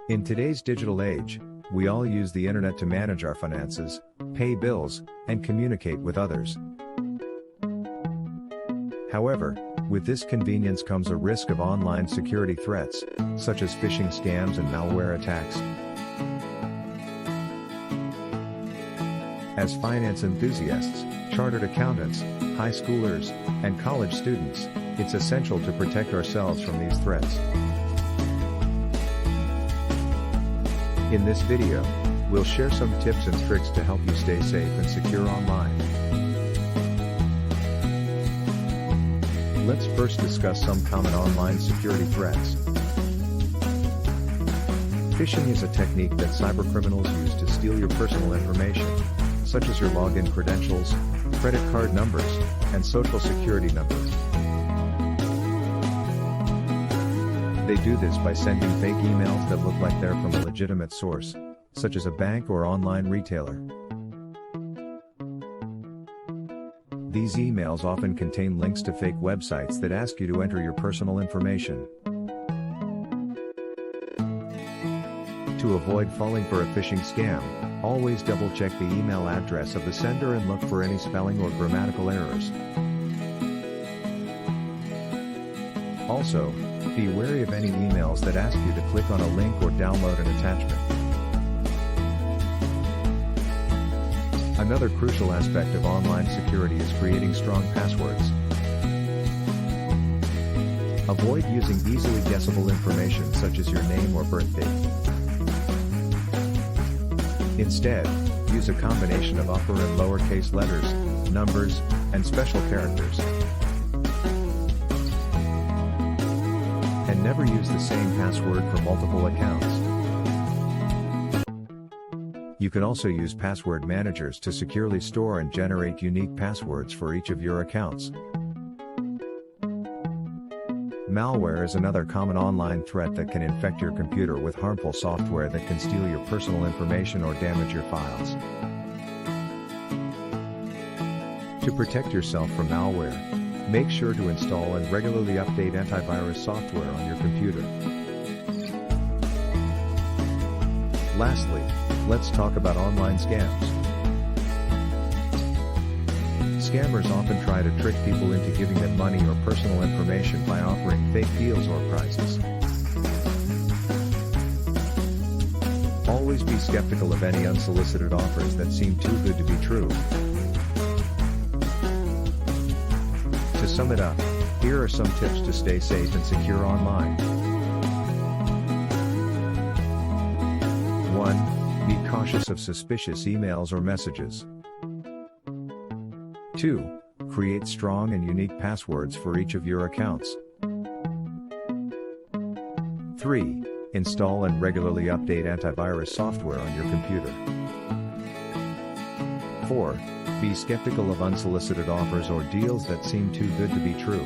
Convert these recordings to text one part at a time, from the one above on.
In today's digital age, we all use the internet to manage our finances, pay bills, and communicate with others. However, with this convenience comes a risk of online security threats, such as phishing scams and malware attacks. As finance enthusiasts, chartered accountants, high schoolers, and college students, it's essential to protect ourselves from these threats. In this video, we'll share some tips and tricks to help you stay safe and secure online. Let's first discuss some common online security threats. Phishing is a technique that cybercriminals use to steal your personal information, such as your login credentials, credit card numbers, and social security numbers. They do this by sending fake emails that look like they're from a legitimate source, such as a bank or online retailer. These emails often contain links to fake websites that ask you to enter your personal information. To avoid falling for a phishing scam, always double-check the email address of the sender and look for any spelling or grammatical errors. Also, be wary of any emails that ask you to click on a link or download an attachment. Another crucial aspect of online security is creating strong passwords. Avoid using easily guessable information such as your name or birth date. Instead, use a combination of upper and lowercase letters, numbers, and special characters. And never use the same password for multiple accounts. You can also use password managers to securely store and generate unique passwords for each of your accounts. Malware is another common online threat that can infect your computer with harmful software that can steal your personal information or damage your files. To protect yourself from malware, make sure to install and regularly update antivirus software on your computer. Lastly, let's talk about online scams. Scammers often try to trick people into giving them money or personal information by offering fake deals or prizes. Always be skeptical of any unsolicited offers that seem too good to be true. To sum it up, here are some tips to stay safe and secure online. 1. Be cautious of suspicious emails or messages. 2. Create strong and unique passwords for each of your accounts. 3. Install and regularly update antivirus software on your computer. 4. Be skeptical of unsolicited offers or deals that seem too good to be true.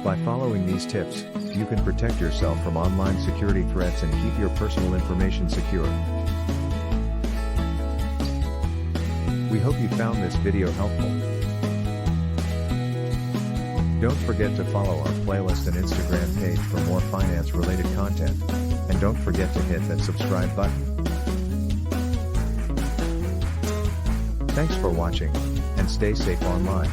By following these tips, you can protect yourself from online security threats and keep your personal information secure. We hope you found this video helpful. Don't forget to follow our playlist and Instagram page for more finance-related content, and don't forget to hit that subscribe button. Thanks for watching, and stay safe online.